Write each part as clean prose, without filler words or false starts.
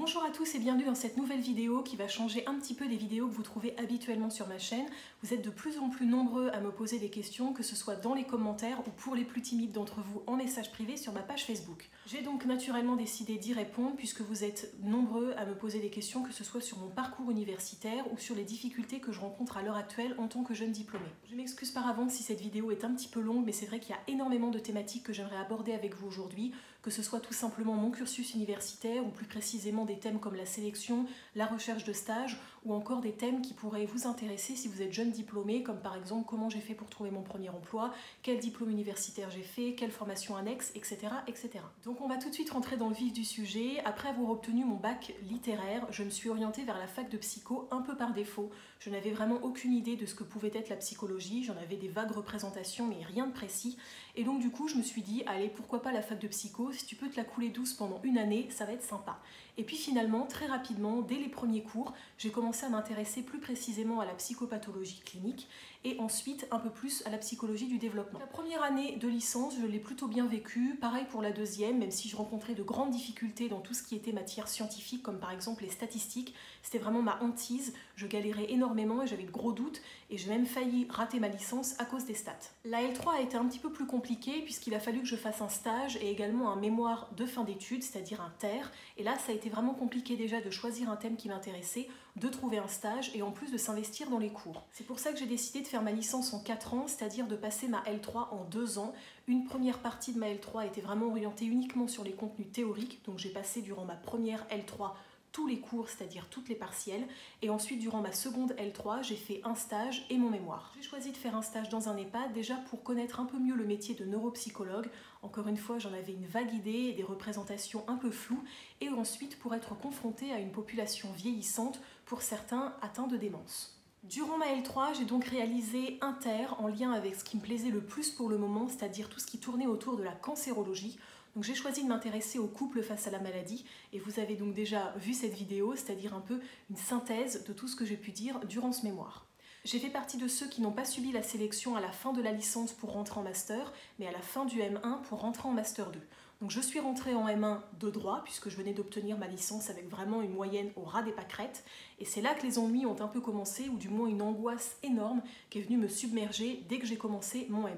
Bonjour à tous et bienvenue dans cette nouvelle vidéo qui va changer un petit peu des vidéos que vous trouvez habituellement sur ma chaîne. Vous êtes de plus en plus nombreux à me poser des questions, que ce soit dans les commentaires ou pour les plus timides d'entre vous en message privé sur ma page Facebook. J'ai donc naturellement décidé d'y répondre puisque vous êtes nombreux à me poser des questions, que ce soit sur mon parcours universitaire ou sur les difficultés que je rencontre à l'heure actuelle en tant que jeune diplômée. Je m'excuse par avance si cette vidéo est un petit peu longue, mais c'est vrai qu'il y a énormément de thématiques que j'aimerais aborder avec vous aujourd'hui, que ce soit tout simplement mon cursus universitaire ou plus précisément des thèmes comme la sélection, la recherche de stage ou encore des thèmes qui pourraient vous intéresser si vous êtes jeune diplômé, comme par exemple comment j'ai fait pour trouver mon premier emploi, quel diplôme universitaire j'ai fait, quelle formation annexe, etc., etc. Donc on va tout de suite rentrer dans le vif du sujet. Après avoir obtenu mon bac littéraire, je me suis orientée vers la fac de psycho un peu par défaut. Je n'avais vraiment aucune idée de ce que pouvait être la psychologie, j'en avais des vagues représentations mais rien de précis. Et donc du coup je me suis dit, allez pourquoi pas la fac de psycho, si tu peux te la couler douce pendant une année, ça va être sympa. Et puis finalement, très rapidement, dès les premiers cours, j'ai commencé à m'intéresser plus précisément à la psychopathologie clinique et ensuite un peu plus à la psychologie du développement. La première année de licence, je l'ai plutôt bien vécue, pareil pour la deuxième, même si je rencontrais de grandes difficultés dans tout ce qui était matière scientifique, comme par exemple les statistiques. C'était vraiment ma hantise, je galérais énormément et j'avais de gros doutes et j'ai même failli rater ma licence à cause des stats. La L3 a été un petit peu plus compliquée puisqu'il a fallu que je fasse un stage et également un mémoire de fin d'études, c'est-à-dire un TER, et là ça a été vraiment compliqué déjà de choisir un thème qui m'intéressait, de trouver un stage et en plus de s'investir dans les cours. C'est pour ça que j'ai décidé de faire ma licence en 4 ans, c'est-à-dire de passer ma L3 en 2 ans. Une première partie de ma L3 était vraiment orientée uniquement sur les contenus théoriques, donc j'ai passé durant ma première L3 tous les cours, c'est-à-dire toutes les partielles, et ensuite durant ma seconde L3, j'ai fait un stage et mon mémoire. J'ai choisi de faire un stage dans un EHPAD déjà pour connaître un peu mieux le métier de neuropsychologue. Encore une fois, j'en avais une vague idée et des représentations un peu floues, et ensuite pour être confrontée à une population vieillissante, pour certains atteints de démence. Durant ma L3, j'ai donc réalisé un TER en lien avec ce qui me plaisait le plus pour le moment, c'est-à-dire tout ce qui tournait autour de la cancérologie. Donc j'ai choisi de m'intéresser au couple face à la maladie et vous avez donc déjà vu cette vidéo, c'est-à-dire un peu une synthèse de tout ce que j'ai pu dire durant ce mémoire. J'ai fait partie de ceux qui n'ont pas subi la sélection à la fin de la licence pour rentrer en master, mais à la fin du M1 pour rentrer en master 2. Donc je suis rentrée en M1 de droit, puisque je venais d'obtenir ma licence avec vraiment une moyenne au ras des pâquerettes, et c'est là que les ennuis ont un peu commencé, ou du moins une angoisse énorme qui est venue me submerger dès que j'ai commencé mon M1.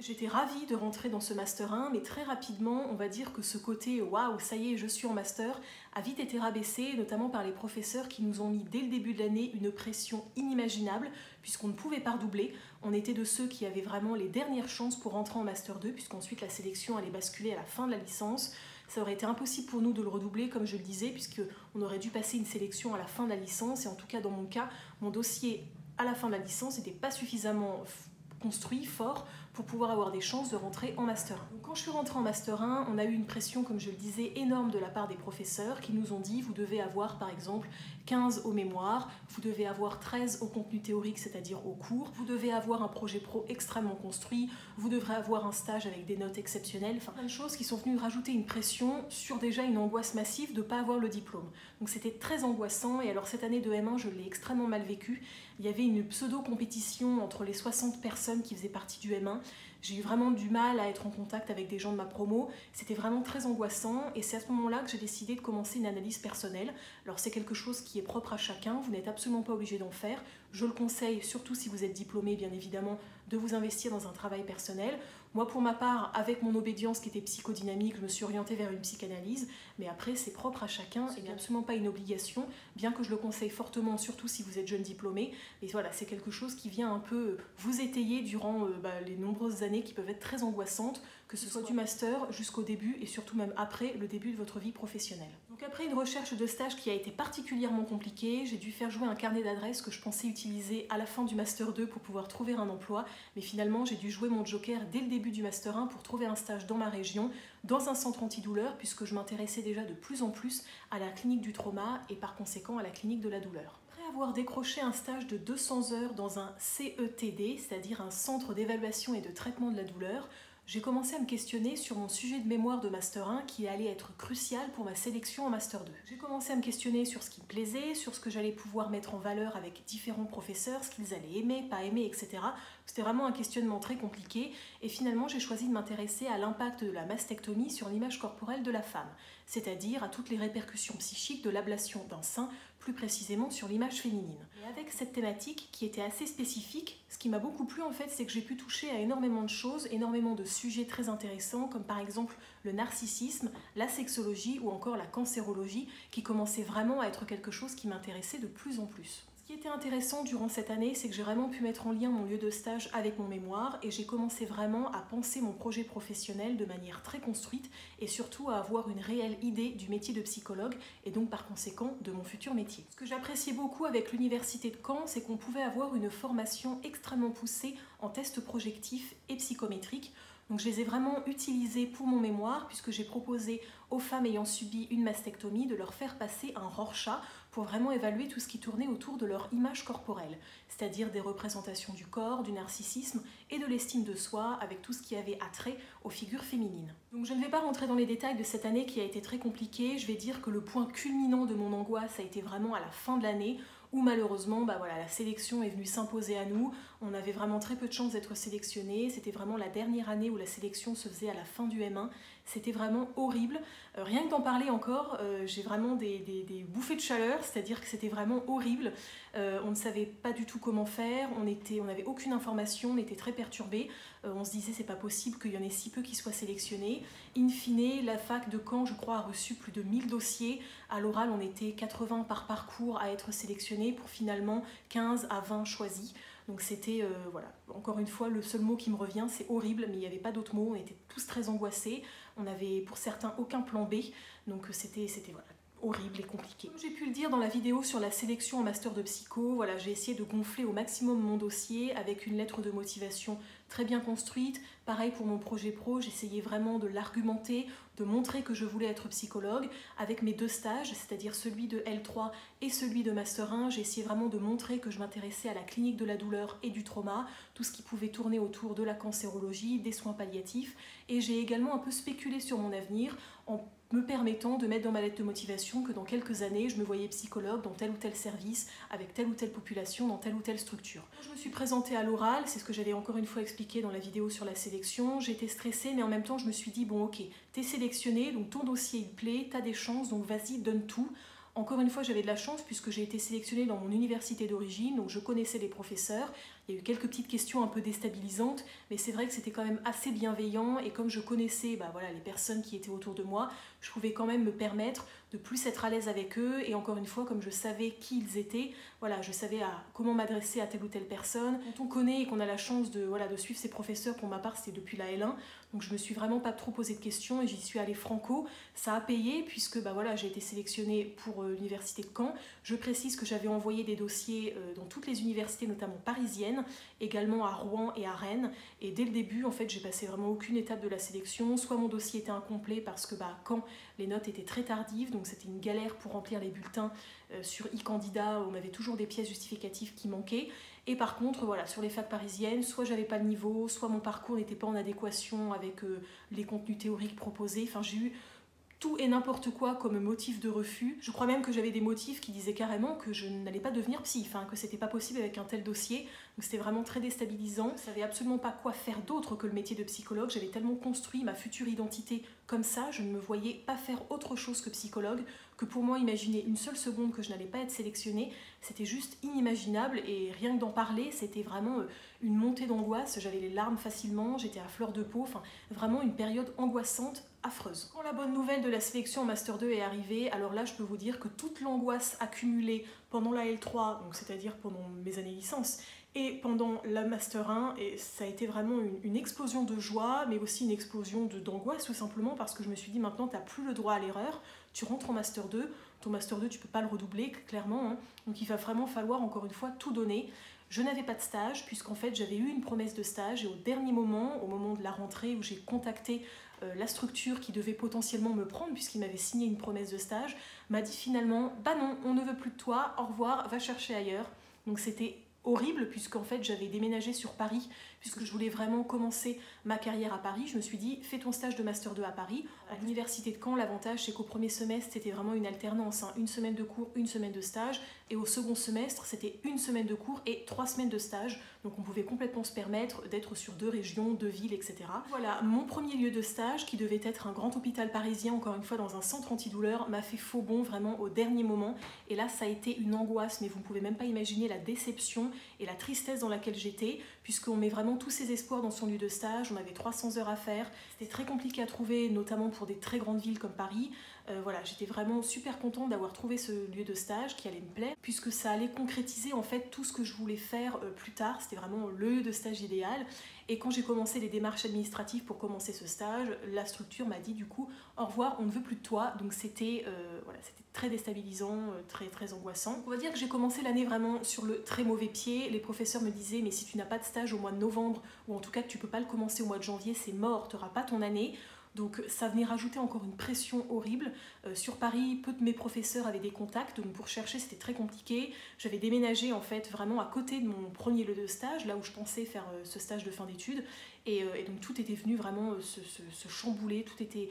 J'étais ravie de rentrer dans ce Master 1, mais très rapidement, on va dire que ce côté « waouh, ça y est, je suis en Master » a vite été rabaissé, notamment par les professeurs qui nous ont mis dès le début de l'année une pression inimaginable, puisqu'on ne pouvait pas redoubler. On était de ceux qui avaient vraiment les dernières chances pour rentrer en Master 2, puisqu'ensuite la sélection allait basculer à la fin de la licence. Ça aurait été impossible pour nous de le redoubler, comme je le disais, puisqu'on aurait dû passer une sélection à la fin de la licence, et en tout cas dans mon cas, mon dossier à la fin de la licence n'était pas suffisamment construit, fort, pour pouvoir avoir des chances de rentrer en Master 1. Donc quand je suis rentrée en Master 1, on a eu une pression, comme je le disais, énorme de la part des professeurs qui nous ont dit vous devez avoir par exemple 15 au mémoire, vous devez avoir 13 au contenu théorique, c'est-à-dire au cours, vous devez avoir un projet pro extrêmement construit, vous devrez avoir un stage avec des notes exceptionnelles, enfin plein de choses qui sont venues rajouter une pression sur déjà une angoisse massive de ne pas avoir le diplôme. Donc c'était très angoissant et alors cette année de M1, je l'ai extrêmement mal vécu. Il y avait une pseudo-compétition entre les 60 personnes qui faisaient partie du M1. J'ai eu vraiment du mal à être en contact avec des gens de ma promo, c'était vraiment très angoissant et c'est à ce moment-là que j'ai décidé de commencer une analyse personnelle. Alors c'est quelque chose qui est propre à chacun, vous n'êtes absolument pas obligé d'en faire. Je le conseille, surtout si vous êtes diplômé bien évidemment, de vous investir dans un travail personnel. Moi pour ma part, avec mon obédience qui était psychodynamique, je me suis orientée vers une psychanalyse, mais après c'est propre à chacun et bien absolument pas une obligation, bien que je le conseille fortement, surtout si vous êtes jeune diplômé. Mais voilà, c'est quelque chose qui vient un peu vous étayer durant les nombreuses années qui peuvent être très angoissantes, que ce soit du master jusqu'au début et surtout même après le début de votre vie professionnelle. Donc après une recherche de stage qui a été particulièrement compliquée, j'ai dû faire jouer un carnet d'adresses que je pensais utiliser à la fin du Master 2 pour pouvoir trouver un emploi, mais finalement j'ai dû jouer mon joker dès le début du Master 1 pour trouver un stage dans ma région, dans un centre antidouleur, puisque je m'intéressais déjà de plus en plus à la clinique du trauma et par conséquent à la clinique de la douleur. Après avoir décroché un stage de 200 heures dans un CETD, c'est-à-dire un centre d'évaluation et de traitement de la douleur, j'ai commencé à me questionner sur mon sujet de mémoire de Master 1 qui allait être crucial pour ma sélection en Master 2. J'ai commencé à me questionner sur ce qui me plaisait, sur ce que j'allais pouvoir mettre en valeur avec différents professeurs, ce qu'ils allaient aimer, pas aimer, etc. C'était vraiment un questionnement très compliqué et finalement j'ai choisi de m'intéresser à l'impact de la mastectomie sur l'image corporelle de la femme, c'est-à-dire à toutes les répercussions psychiques de l'ablation d'un sein, plus précisément sur l'image féminine. Et avec cette thématique qui était assez spécifique, ce qui m'a beaucoup plu en fait, c'est que j'ai pu toucher à énormément de choses, énormément de sujets très intéressants, comme par exemple le narcissisme, la sexologie ou encore la cancérologie, qui commençait vraiment à être quelque chose qui m'intéressait de plus en plus. Ce qui était intéressant durant cette année, c'est que j'ai vraiment pu mettre en lien mon lieu de stage avec mon mémoire et j'ai commencé vraiment à penser mon projet professionnel de manière très construite et surtout à avoir une réelle idée du métier de psychologue et donc par conséquent de mon futur métier. Ce que j'appréciais beaucoup avec l'université de Caen, c'est qu'on pouvait avoir une formation extrêmement poussée en tests projectifs et psychométriques. Donc je les ai vraiment utilisés pour mon mémoire puisque j'ai proposé aux femmes ayant subi une mastectomie de leur faire passer un Rorschach pour vraiment évaluer tout ce qui tournait autour de leur image corporelle, c'est-à-dire des représentations du corps, du narcissisme et de l'estime de soi avec tout ce qui avait attrait aux figures féminines. Donc je ne vais pas rentrer dans les détails de cette année qui a été très compliquée, je vais dire que le point culminant de mon angoisse a été vraiment à la fin de l'année où malheureusement la sélection est venue s'imposer à nous. On avait vraiment très peu de chances d'être sélectionnés. C'était vraiment la dernière année où la sélection se faisait à la fin du M1. C'était vraiment horrible. Rien que d'en parler encore, j'ai vraiment des bouffées de chaleur, c'est-à-dire que c'était vraiment horrible. On ne savait pas du tout comment faire, on n'avait aucune information, on était très perturbés. On se disait c'est pas possible qu'il y en ait si peu qui soient sélectionnés. In fine, la fac de Caen, je crois, a reçu plus de 1000 dossiers. À l'oral, on était 80 par parcours à être sélectionnés pour finalement 15 à 20 choisis. Donc c'était, voilà, encore une fois, le seul mot qui me revient, c'est horrible, mais il n'y avait pas d'autres mots, on était tous très angoissés. On n'avait pour certains aucun plan B, donc c'était voilà, horrible et compliqué. Comme j'ai pu le dire dans la vidéo sur la sélection en master de psycho, voilà, j'ai essayé de gonfler au maximum mon dossier avec une lettre de motivation très bien construite. Pareil pour mon projet pro, j'essayais vraiment de l'argumenter, de montrer que je voulais être psychologue. Avec mes 2 stages, c'est-à-dire celui de L3 et celui de Master 1, j'ai essayé vraiment de montrer que je m'intéressais à la clinique de la douleur et du trauma, tout ce qui pouvait tourner autour de la cancérologie, des soins palliatifs. Et j'ai également un peu spéculé sur mon avenir en me permettant de mettre dans ma lettre de motivation que dans quelques années, je me voyais psychologue dans tel ou tel service, avec telle ou telle population, dans telle ou telle structure. Je me suis présentée à l'oral, c'est ce que j'avais encore une fois expliqué dans la vidéo sur la sélection. J'étais stressée, mais en même temps, je me suis dit, bon ok, t'es sélectionnée, donc ton dossier il plaît, t'as des chances, donc vas-y, donne tout. Encore une fois, j'avais de la chance puisque j'ai été sélectionnée dans mon université d'origine, donc je connaissais les professeurs. Il y a eu quelques petites questions un peu déstabilisantes, mais c'est vrai que c'était quand même assez bienveillant et comme je connaissais les personnes qui étaient autour de moi, je pouvais quand même me permettre de plus être à l'aise avec eux et encore une fois, comme je savais qui ils étaient, voilà, je savais comment m'adresser à telle ou telle personne. Quand on connaît et qu'on a la chance de suivre ses professeurs, pour ma part c'était depuis la L1, donc je me suis vraiment pas trop posé de questions et j'y suis allée franco. Ça a payé puisque j'ai été sélectionnée pour l'université de Caen. Je précise que j'avais envoyé des dossiers dans toutes les universités, notamment parisiennes, également à Rouen et à Rennes. Et dès le début, en fait, j'ai passé vraiment aucune étape de la sélection. Soit mon dossier était incomplet parce que Caen, les notes étaient très tardives, donc c'était une galère pour remplir les bulletins sur e-candidat. On avait toujours des pièces justificatives qui manquaient. Et par contre, sur les facs parisiennes, soit j'avais pas le niveau, soit mon parcours n'était pas en adéquation avec les contenus théoriques proposés. Enfin, j'ai eu tout et n'importe quoi comme motif de refus. Je crois même que j'avais des motifs qui disaient carrément que je n'allais pas devenir psy, que c'était pas possible avec un tel dossier. Donc c'était vraiment très déstabilisant. Je savais absolument pas quoi faire d'autre que le métier de psychologue. J'avais tellement construit ma future identité comme ça, je ne me voyais pas faire autre chose que psychologue, que pour moi imaginer une seule seconde que je n'allais pas être sélectionnée, c'était juste inimaginable et rien que d'en parler, c'était vraiment une montée d'angoisse. J'avais les larmes facilement, j'étais à fleur de peau, vraiment une période angoissante, affreuse. Quand la bonne nouvelle de la sélection en Master 2 est arrivée, alors là je peux vous dire que toute l'angoisse accumulée pendant la L3, donc c'est-à-dire pendant mes années licence, et pendant la Master 1, et ça a été vraiment une explosion de joie, mais aussi une explosion d'angoisse tout simplement parce que je me suis dit maintenant tu n'as plus le droit à l'erreur, tu rentres en Master 2, ton Master 2 tu peux pas le redoubler clairement, donc il va vraiment falloir encore une fois tout donner. Je n'avais pas de stage puisqu'en fait j'avais eu une promesse de stage et au dernier moment, au moment de la rentrée où j'ai contacté la structure qui devait potentiellement me prendre puisqu'il m'avait signé une promesse de stage, m'a dit finalement bah non, on ne veut plus de toi, au revoir, va chercher ailleurs. Donc c'était horrible puisqu'en fait j'avais déménagé sur Paris puisque je voulais vraiment commencer ma carrière à Paris. Je me suis dit fais ton stage de Master 2 à Paris. À l'université de Caen, l'avantage c'est qu'au premier semestre c'était vraiment une alternance, hein. Une semaine de cours, une semaine de stage, et au second semestre c'était une semaine de cours et 3 semaines de stage. Donc on pouvait complètement se permettre d'être sur 2 régions, 2 villes, etc. Voilà, mon premier lieu de stage qui devait être un grand hôpital parisien, encore une fois dans un centre antidouleur, m'a fait faux bond vraiment au dernier moment. Et là ça a été une angoisse, mais vous ne pouvez même pas imaginer la déception et la tristesse dans laquelle j'étais, puisqu'on met vraiment tous ses espoirs dans son lieu de stage. On avait 300 heures à faire, c'était très compliqué à trouver, notamment pour des très grandes villes comme Paris. Voilà, j'étais vraiment super contente d'avoir trouvé ce lieu de stage qui allait me plaire, puisque ça allait concrétiser en fait tout ce que je voulais faire plus tard. C'était vraiment le lieu de stage idéal. Et quand j'ai commencé les démarches administratives pour commencer ce stage, la structure m'a dit du coup au revoir, on ne veut plus de toi. Donc c'était voilà, c'était très déstabilisant, très angoissant. On va dire que j'ai commencé l'année vraiment sur le très mauvais pied. Les professeurs me disaient mais si tu n'as pas de stage au mois de novembre, ou en tout cas que tu peux pas le commencer au mois de janvier, c'est mort, tu n'auras pas ton année. Donc ça venait rajouter encore une pression horrible. Sur Paris, peu de mes professeurs avaient des contacts, donc pour chercher c'était très compliqué. J'avais déménagé en fait vraiment à côté de mon premier lieu de stage, là où je pensais faire ce stage de fin d'études. Et donc tout était venu vraiment se chambouler, tout était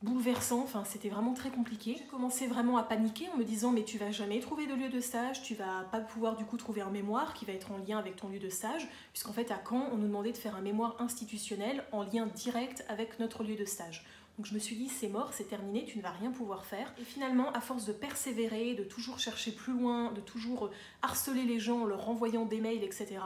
bouleversant, enfin c'était vraiment très compliqué. J'ai commencé vraiment à paniquer en me disant mais tu vas jamais trouver de lieu de stage, tu vas pas pouvoir du coup trouver un mémoire qui va être en lien avec ton lieu de stage, puisqu'en fait à Caen on nous demandait de faire un mémoire institutionnel en lien direct avec notre lieu de stage. Donc je me suis dit c'est mort, c'est terminé, tu ne vas rien pouvoir faire. Et finalement, à force de persévérer, de toujours chercher plus loin, de toujours harceler les gens en leur renvoyant des mails, etc.,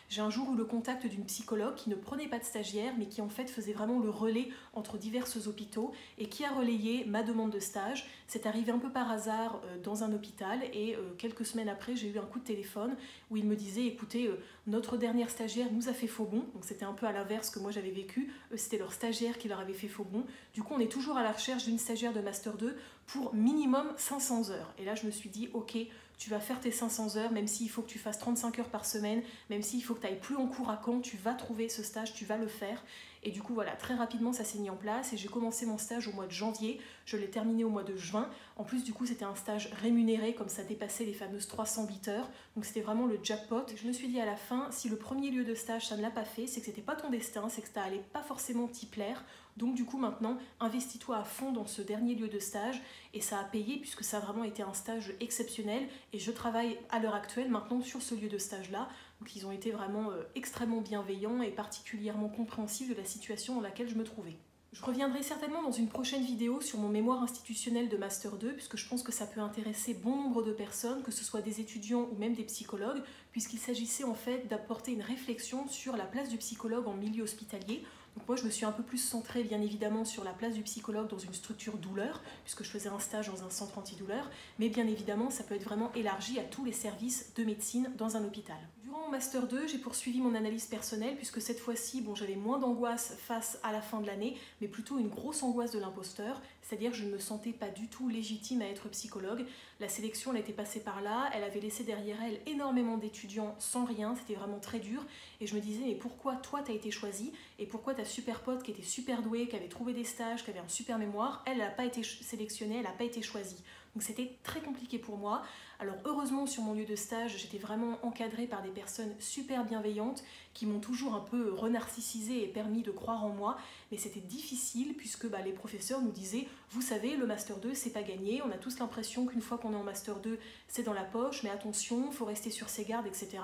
j'ai un jour eu le contact d'une psychologue qui ne prenait pas de stagiaire, mais qui en fait faisait vraiment le relais entre divers hôpitaux et qui a relayé ma demande de stage. C'est arrivé un peu par hasard dans un hôpital et quelques semaines après, j'ai eu un coup de téléphone où il me disait écoutez, notre dernière stagiaire nous a fait faux bond. Donc c'était un peu à l'inverse que moi j'avais vécu. C'était leur stagiaire qui leur avait fait faux bond. Du coup, on est toujours à la recherche d'une stagiaire de Master 2 pour minimum 500 heures. Et là, je me suis dit, ok, tu vas faire tes 500 heures, même s'il faut que tu fasses 35 heures par semaine, même s'il faut que tu ailles plus en cours à Caen, tu vas trouver ce stage, tu vas le faire. Et du coup, voilà, très rapidement, ça s'est mis en place et j'ai commencé mon stage au mois de janvier. Je l'ai terminé au mois de juin. En plus, du coup, c'était un stage rémunéré, comme ça dépassait les fameuses 308 heures. Donc, c'était vraiment le jackpot. Et je me suis dit à la fin, si le premier lieu de stage, ça ne l'a pas fait, c'est que c'était pas ton destin, c'est que ça allait pas forcément t'y plaire. Donc, du coup, maintenant, investis-toi à fond dans ce dernier lieu de stage. Et ça a payé puisque ça a vraiment été un stage exceptionnel. Et je travaille à l'heure actuelle maintenant sur ce lieu de stage-là. Donc ils ont été vraiment extrêmement bienveillants et particulièrement compréhensifs de la situation dans laquelle je me trouvais. Je reviendrai certainement dans une prochaine vidéo sur mon mémoire institutionnel de Master 2, puisque je pense que ça peut intéresser bon nombre de personnes, que ce soit des étudiants ou même des psychologues, puisqu'il s'agissait en fait d'apporter une réflexion sur la place du psychologue en milieu hospitalier. Donc moi je me suis un peu plus centrée bien évidemment sur la place du psychologue dans une structure douleur, puisque je faisais un stage dans un centre antidouleur, mais bien évidemment ça peut être vraiment élargi à tous les services de médecine dans un hôpital. Durant mon Master 2, j'ai poursuivi mon analyse personnelle, puisque cette fois-ci, bon, j'avais moins d'angoisse face à la fin de l'année, mais plutôt une grosse angoisse de l'imposteur, c'est-à-dire que je ne me sentais pas du tout légitime à être psychologue. La sélection, elle était passée par là, elle avait laissé derrière elle énormément d'étudiants sans rien, c'était vraiment très dur, et je me disais, mais pourquoi toi t'as été choisie, et pourquoi ta super pote qui était super douée, qui avait trouvé des stages, qui avait un super mémoire, elle n'a pas été sélectionnée, elle n'a pas été choisie. Donc c'était très compliqué pour moi. Alors heureusement sur mon lieu de stage, j'étais vraiment encadrée par des personnes super bienveillantes qui m'ont toujours un peu renarcissisée et permis de croire en moi, mais c'était difficile puisque les professeurs nous disaient « Vous savez, le Master 2, c'est pas gagné, on a tous l'impression qu'une fois qu'on est en Master 2, c'est dans la poche, mais attention, il faut rester sur ses gardes, etc. »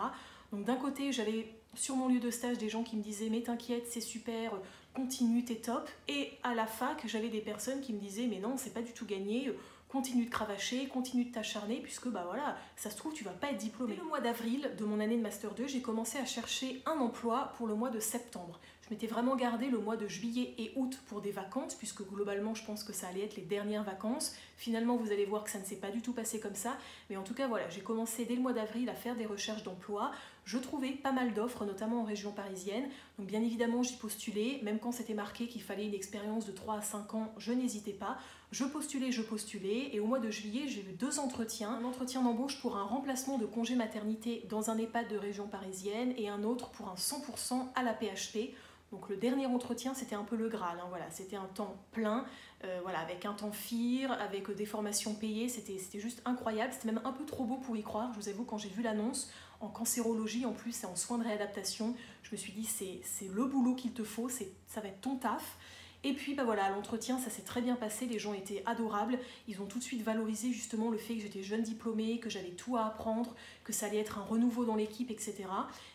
Donc d'un côté, j'avais sur mon lieu de stage des gens qui me disaient « Mais t'inquiète, c'est super, continue, t'es top », et à la fac, j'avais des personnes qui me disaient « Mais non, c'est pas du tout gagné, continue de cravacher, continue de t'acharner, puisque voilà, ça se trouve, tu vas pas être diplômé. » Dès le mois d'avril de mon année de Master 2, j'ai commencé à chercher un emploi pour le mois de septembre. Je m'étais vraiment gardé le mois de juillet et août pour des vacances, puisque globalement, je pense que ça allait être les dernières vacances. Finalement, vous allez voir que ça ne s'est pas du tout passé comme ça. Mais en tout cas, voilà, j'ai commencé dès le mois d'avril à faire des recherches d'emploi. Je trouvais pas mal d'offres, notamment en région parisienne. Donc bien évidemment, j'y postulais. Même quand c'était marqué qu'il fallait une expérience de 3 à 5 ans, je n'hésitais pas. Je postulais. Et au mois de juillet, j'ai eu 2 entretiens. Un entretien d'embauche pour un remplacement de congé maternité dans un EHPAD de région parisienne et un autre pour un 100% à la PHP. Donc le dernier entretien, c'était un peu le Graal, hein, voilà, c'était un temps plein, voilà, avec un temps FIR, avec des formations payées, c'était juste incroyable, c'était même un peu trop beau pour y croire, je vous avoue, quand j'ai vu l'annonce, en cancérologie en plus et en soins de réadaptation, je me suis dit c'est le boulot qu'il te faut, ça va être ton taf. Et puis bah voilà, l'entretien ça s'est très bien passé, les gens étaient adorables, ils ont tout de suite valorisé justement le fait que j'étais jeune diplômée, que j'avais tout à apprendre, que ça allait être un renouveau dans l'équipe, etc.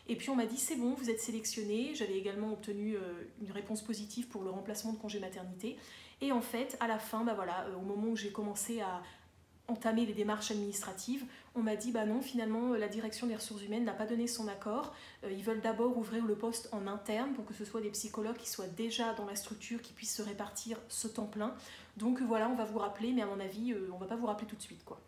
Et puis on m'a dit c'est bon, vous êtes sélectionné, j'avais également obtenu une réponse positive pour le remplacement de congé maternité. Et en fait, à la fin, bah voilà, au moment où j'ai commencé à entamer les démarches administratives, on m'a dit bah non, finalement la direction des ressources humaines n'a pas donné son accord, ils veulent d'abord ouvrir le poste en interne pour que ce soit des psychologues qui soient déjà dans la structure, qui puissent se répartir ce temps plein. Donc voilà, on va vous rappeler, mais à mon avis on va pas vous rappeler tout de suite quoi.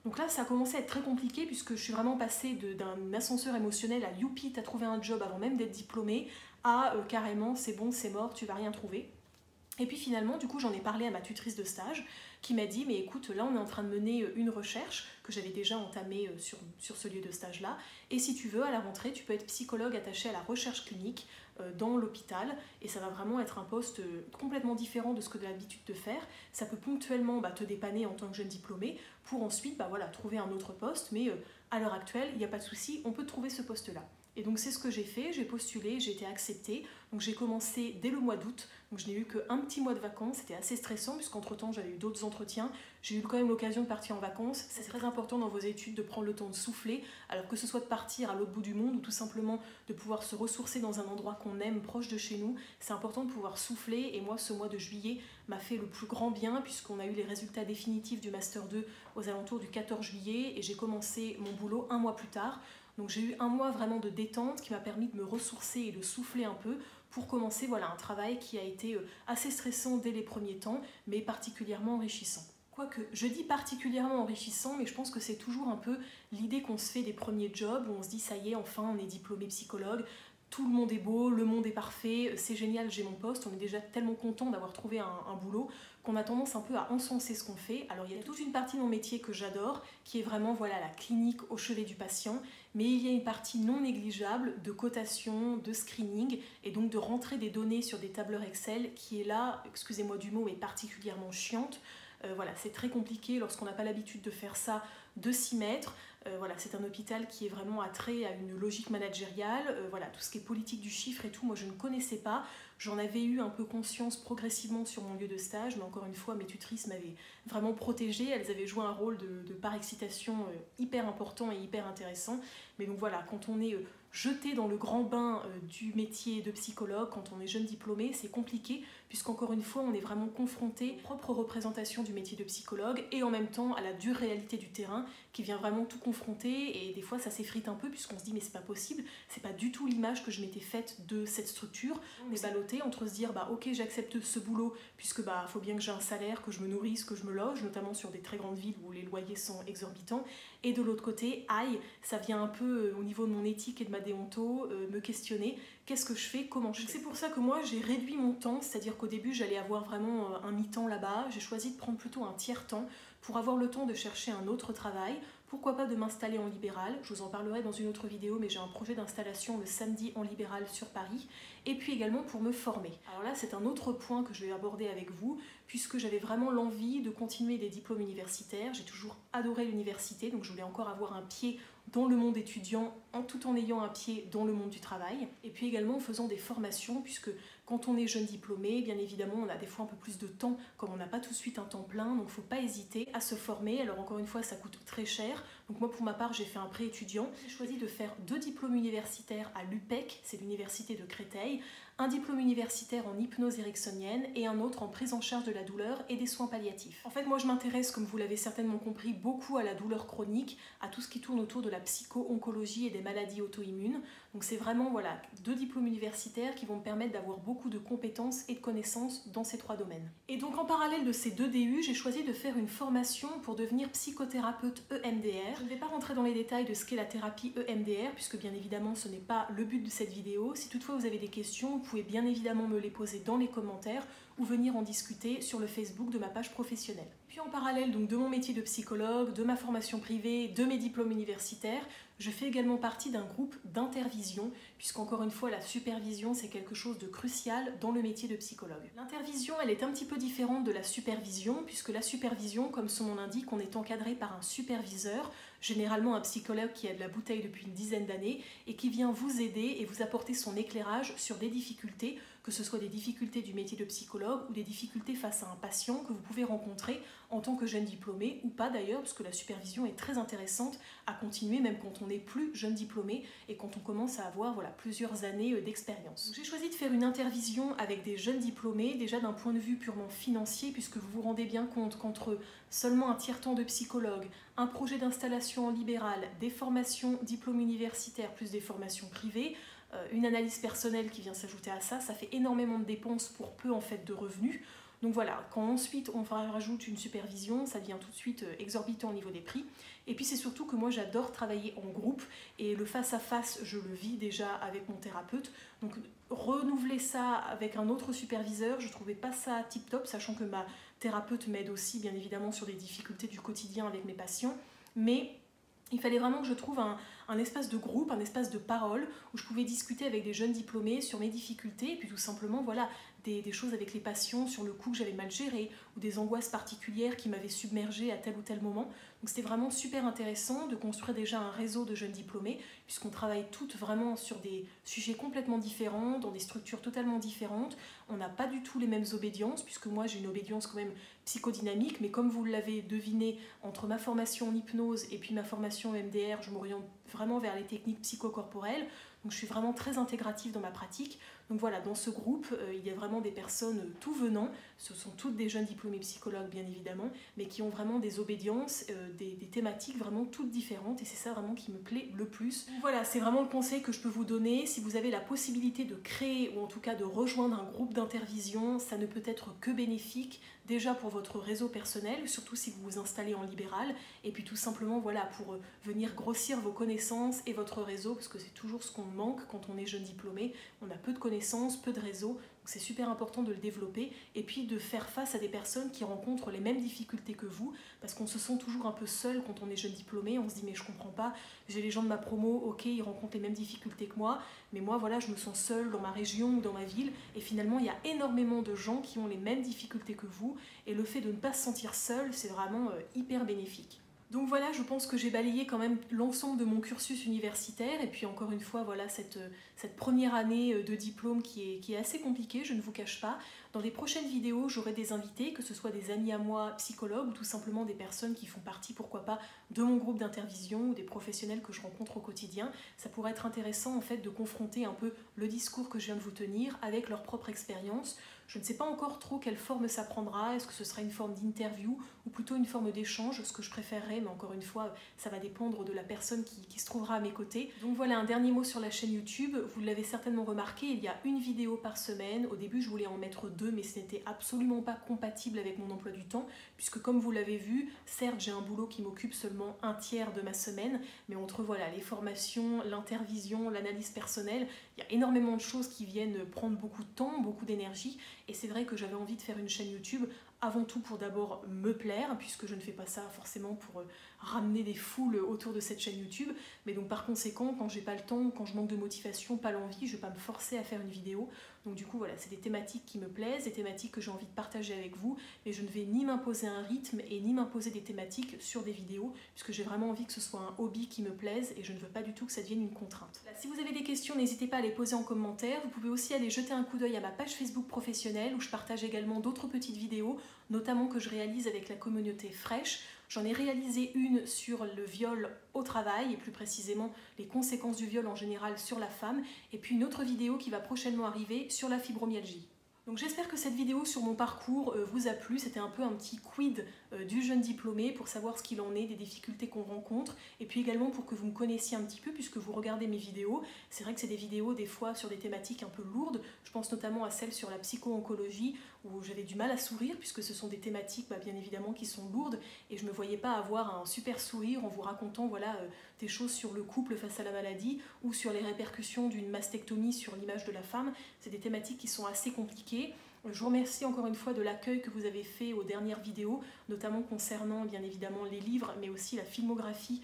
Donc là ça a commencé à être très compliqué puisque je suis vraiment passée d'un ascenseur émotionnel à youpi, t'as trouvé un job avant même d'être diplômée, à carrément c'est bon, c'est mort, tu vas rien trouver. Et puis finalement, du coup, j'en ai parlé à ma tutrice de stage qui m'a dit, mais écoute, là on est en train de mener une recherche que j'avais déjà entamée sur ce lieu de stage-là, et si tu veux, à la rentrée, tu peux être psychologue attaché à la recherche clinique dans l'hôpital, et ça va vraiment être un poste complètement différent de ce que tu as l'habitude de faire. Ça peut ponctuellement te dépanner en tant que jeune diplômé, pour ensuite voilà, trouver un autre poste, mais à l'heure actuelle, il n'y a pas de souci, on peut trouver ce poste-là. Et donc c'est ce que j'ai fait, j'ai postulé, j'ai été acceptée, donc j'ai commencé dès le mois d'août, donc je n'ai eu qu'un petit mois de vacances, c'était assez stressant puisqu'entre temps j'avais eu d'autres entretiens, j'ai eu quand même l'occasion de partir en vacances, c'est très important dans vos études de prendre le temps de souffler, alors que ce soit de partir à l'autre bout du monde ou tout simplement de pouvoir se ressourcer dans un endroit qu'on aime proche de chez nous, c'est important de pouvoir souffler, et moi ce mois de juillet m'a fait le plus grand bien puisqu'on a eu les résultats définitifs du Master 2 aux alentours du 14 juillet et j'ai commencé mon boulot un mois plus tard. Donc j'ai eu un mois vraiment de détente qui m'a permis de me ressourcer et de souffler un peu pour commencer voilà, un travail qui a été assez stressant dès les premiers temps, mais particulièrement enrichissant. Quoique, je dis particulièrement enrichissant, mais je pense que c'est toujours un peu l'idée qu'on se fait des premiers jobs, où on se dit ça y est, enfin on est diplômé psychologue, tout le monde est beau, le monde est parfait, c'est génial, j'ai mon poste, on est déjà tellement content d'avoir trouvé un boulot qu'on a tendance un peu à encenser ce qu'on fait. Alors il y a toute une partie de mon métier que j'adore, qui est vraiment voilà, la clinique au chevet du patient, mais il y a une partie non négligeable de cotation, de screening, et donc de rentrer des données sur des tableurs Excel, qui est là, excusez-moi du mot, mais particulièrement chiante. Voilà, c'est très compliqué lorsqu'on n'a pas l'habitude de faire ça, de s'y mettre. Voilà, c'est un hôpital qui est vraiment attrait à une logique managériale, voilà, tout ce qui est politique du chiffre et tout, moi je ne connaissais pas. J'en avais eu un peu conscience progressivement sur mon lieu de stage, mais encore une fois, mes tutrices m'avaient vraiment protégée, elles avaient joué un rôle de par-excitation hyper important et hyper intéressant. Mais donc voilà, quand on est jeté dans le grand bain du métier de psychologue, quand on est jeune diplômé, c'est compliqué, puisqu'encore une fois, on est vraiment confronté aux propres représentations du métier de psychologue et en même temps à la dure réalité du terrain qui vient vraiment tout confronter, et des fois ça s'effrite un peu puisqu'on se dit mais c'est pas possible, c'est pas du tout l'image que je m'étais faite de cette structure. On est ballotté entre se dire bah ok, j'accepte ce boulot puisque bah faut bien que j'ai un salaire, que je me nourrisse, que je me loge, notamment sur des très grandes villes où les loyers sont exorbitants, et de l'autre côté, aïe, ça vient un peu au niveau de mon éthique et de ma déonto me questionner, qu'est-ce que je fais, comment je fais. C'est pour ça que moi j'ai réduit mon temps, c'est-à-dire qu'au début j'allais avoir vraiment un mi-temps là-bas, j'ai choisi de prendre plutôt un tiers-temps pour avoir le temps de chercher un autre travail, pourquoi pas de m'installer en libéral, je vous en parlerai dans une autre vidéo, mais j'ai un projet d'installation le samedi en libéral sur Paris, et puis également pour me former. Alors là c'est un autre point que je vais aborder avec vous, puisque j'avais vraiment l'envie de continuer des diplômes universitaires, j'ai toujours adoré l'université, donc je voulais encore avoir un pied dans le monde étudiant, tout en ayant un pied dans le monde du travail, et puis également en faisant des formations, puisque quand on est jeune diplômé, bien évidemment, on a des fois un peu plus de temps, comme on n'a pas tout de suite un temps plein, donc il ne faut pas hésiter à se former. Alors encore une fois, ça coûte très cher. Donc moi, pour ma part, j'ai fait un prêt étudiant. J'ai choisi de faire 2 diplômes universitaires à l'UPEC, c'est l'université de Créteil, un diplôme universitaire en hypnose ericksonienne et un autre en prise en charge de la douleur et des soins palliatifs. En fait, moi, je m'intéresse, comme vous l'avez certainement compris, beaucoup à la douleur chronique, à tout ce qui tourne autour de la psycho-oncologie et des maladies auto-immunes. Donc c'est vraiment voilà, 2 diplômes universitaires qui vont me permettre d'avoir beaucoup de compétences et de connaissances dans ces 3 domaines. Et donc en parallèle de ces 2 DU, j'ai choisi de faire une formation pour devenir psychothérapeute EMDR. Je ne vais pas rentrer dans les détails de ce qu'est la thérapie EMDR, puisque bien évidemment ce n'est pas le but de cette vidéo. Si toutefois vous avez des questions, vous pouvez bien évidemment me les poser dans les commentaires ou venir en discuter sur le Facebook de ma page professionnelle. Puis Puis en parallèle donc, de mon métier de psychologue, de ma formation privée, de mes diplômes universitaires, je fais également partie d'un groupe d'intervision, puisqu'encore une fois, la supervision, c'est quelque chose de crucial dans le métier de psychologue. L'intervision, elle est un petit peu différente de la supervision, puisque la supervision, comme son nom l'indique, on est encadré par un superviseur, généralement un psychologue qui a de la bouteille depuis une dizaine d'années, et qui vient vous aider et vous apporter son éclairage sur des difficultés, que ce soit des difficultés du métier de psychologue ou des difficultés face à un patient que vous pouvez rencontrer en tant que jeune diplômé, ou pas d'ailleurs, parce que la supervision est très intéressante à continuer, même quand on n'est plus jeune diplômé et quand on commence à avoir plusieurs années d'expérience. J'ai choisi de faire une intervision avec des jeunes diplômés, déjà d'un point de vue purement financier, puisque vous vous rendez bien compte qu'entre seulement un tiers-temps de psychologue, un projet d'installation en libéral, des formations diplômes universitaires plus des formations privées, une analyse personnelle qui vient s'ajouter à ça, ça fait énormément de dépenses pour peu en fait de revenus. Donc voilà, quand ensuite on rajoute une supervision, ça devient tout de suite exorbitant au niveau des prix. Et puis c'est surtout que moi j'adore travailler en groupe et le face-à-face, je le vis déjà avec mon thérapeute. Donc renouveler ça avec un autre superviseur, je trouvais pas ça tip-top, sachant que ma thérapeute m'aide aussi bien évidemment sur des difficultés du quotidien avec mes patients. Mais il fallait vraiment que je trouve un espace de groupe, un espace de parole où je pouvais discuter avec des jeunes diplômés sur mes difficultés et puis tout simplement voilà, des choses avec les patients sur le coup que j'avais mal géré ou des angoisses particulières qui m'avaient submergée à tel ou tel moment. Donc c'était vraiment super intéressant de construire déjà un réseau de jeunes diplômés puisqu'on travaille toutes vraiment sur des sujets complètement différents, dans des structures totalement différentes. On n'a pas du tout les mêmes obédiences puisque moi j'ai une obédience quand même psychodynamique, mais comme vous l'avez deviné, entre ma formation en hypnose et puis ma formation MDR, je m'oriente vraiment vers les techniques psychocorporelles. Donc je suis vraiment très intégrative dans ma pratique. Donc voilà, dans ce groupe, il y a vraiment des personnes tout venant. Ce sont toutes des jeunes diplômés psychologues, bien évidemment, mais qui ont vraiment des obédiences, des thématiques vraiment toutes différentes. Et c'est ça vraiment qui me plaît le plus. Donc voilà, c'est vraiment le conseil que je peux vous donner. Si vous avez la possibilité de créer, ou en tout cas de rejoindre un groupe d'intervision, ça ne peut être que bénéfique. Déjà pour votre réseau personnel, surtout si vous vous installez en libéral, et puis tout simplement voilà, pour venir grossir vos connaissances et votre réseau, parce que c'est toujours ce qu'on manque quand on est jeune diplômé, on a peu de connaissances, peu de réseau, donc c'est super important de le développer, et puis de faire face à des personnes qui rencontrent les mêmes difficultés que vous, parce qu'on se sent toujours un peu seul quand on est jeune diplômé, on se dit mais je comprends pas, j'ai les gens de ma promo, ok, ils rencontrent les mêmes difficultés que moi, mais moi voilà, je me sens seule dans ma région ou dans ma ville, et finalement il y a énormément de gens qui ont les mêmes difficultés que vous, et le fait de ne pas se sentir seul, c'est vraiment hyper bénéfique. Donc voilà, je pense que j'ai balayé quand même l'ensemble de mon cursus universitaire, et puis encore une fois, voilà cette première année de diplôme qui est assez compliquée, je ne vous cache pas. Dans les prochaines vidéos, j'aurai des invités, que ce soit des amis à moi psychologues, ou tout simplement des personnes qui font partie, pourquoi pas, de mon groupe d'intervision, ou des professionnels que je rencontre au quotidien. Ça pourrait être intéressant en fait de confronter un peu le discours que je viens de vous tenir avec leur propre expérience. Je ne sais pas encore trop quelle forme ça prendra, est-ce que ce sera une forme d'interview ou plutôt une forme d'échange, ce que je préférerais, mais encore une fois, ça va dépendre de la personne qui se trouvera à mes côtés. Donc voilà, un dernier mot sur la chaîne YouTube, vous l'avez certainement remarqué, il y a une vidéo par semaine. Au début, je voulais en mettre 2, mais ce n'était absolument pas compatible avec mon emploi du temps, puisque comme vous l'avez vu, certes, j'ai un boulot qui m'occupe seulement un tiers de ma semaine, mais entre voilà, les formations, l'intervision, l'analyse personnelle, il y a énormément de choses qui viennent prendre beaucoup de temps, beaucoup d'énergie, et c'est vrai que j'avais envie de faire une chaîne YouTube avant tout pour d'abord me plaire, puisque je ne fais pas ça forcément pour ramener des foules autour de cette chaîne YouTube, mais donc par conséquent, quand j'ai pas le temps, quand je manque de motivation, pas l'envie, je vais pas me forcer à faire une vidéo. Donc du coup voilà, c'est des thématiques qui me plaisent, des thématiques que j'ai envie de partager avec vous, mais je ne vais ni m'imposer un rythme et ni m'imposer des thématiques sur des vidéos, puisque j'ai vraiment envie que ce soit un hobby qui me plaise et je ne veux pas du tout que ça devienne une contrainte. Là, si vous avez des questions, n'hésitez pas à les poser en commentaire. Vous pouvez aussi aller jeter un coup d'œil à ma page Facebook professionnelle où je partage également d'autres petites vidéos, notamment que je réalise avec la communauté Fresh. J'en ai réalisé une sur le viol au travail et plus précisément les conséquences du viol en général sur la femme, et puis une autre vidéo qui va prochainement arriver sur la fibromyalgie. Donc j'espère que cette vidéo sur mon parcours vous a plu. C'était un peu un petit quid du jeune diplômé pour savoir ce qu'il en est, des difficultés qu'on rencontre, et puis également pour que vous me connaissiez un petit peu puisque vous regardez mes vidéos. C'est vrai que c'est des vidéos des fois sur des thématiques un peu lourdes, je pense notamment à celle sur la psycho-oncologie où j'avais du mal à sourire puisque ce sont des thématiques bien évidemment qui sont lourdes et je ne me voyais pas avoir un super sourire en vous racontant voilà, des choses sur le couple face à la maladie ou sur les répercussions d'une mastectomie sur l'image de la femme. C'est des thématiques qui sont assez compliquées. Je vous remercie encore une fois de l'accueil que vous avez fait aux dernières vidéos, notamment concernant bien évidemment les livres, mais aussi la filmographie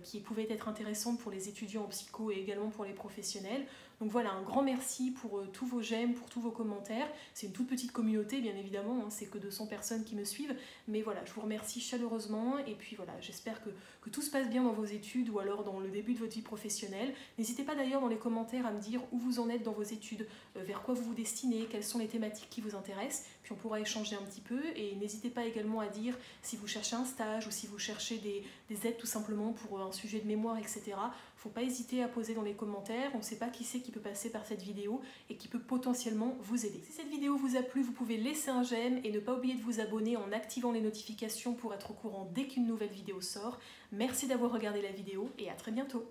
qui pouvait être intéressante pour les étudiants en psycho et également pour les professionnels. Donc voilà, un grand merci pour tous vos j'aime, pour tous vos commentaires. C'est une toute petite communauté, bien évidemment, hein, c'est que 200 personnes qui me suivent, mais voilà, je vous remercie chaleureusement, et puis voilà, j'espère que tout se passe bien dans vos études ou alors dans le début de votre vie professionnelle. N'hésitez pas d'ailleurs dans les commentaires à me dire où vous en êtes dans vos études, vers quoi vous vous destinez, quelles sont les thématiques qui vous intéressent, puis on pourra échanger un petit peu, et n'hésitez pas également à dire si vous cherchez un stage ou si vous cherchez des aides tout simplement pour un sujet de mémoire, etc. Faut pas hésiter à poser dans les commentaires, on ne sait pas qui c'est qui peut passer par cette vidéo et qui peut potentiellement vous aider. Si cette vidéo vous a plu, vous pouvez laisser un j'aime et ne pas oublier de vous abonner en activant les notifications pour être au courant dès qu'une nouvelle vidéo sort. Merci d'avoir regardé la vidéo et à très bientôt.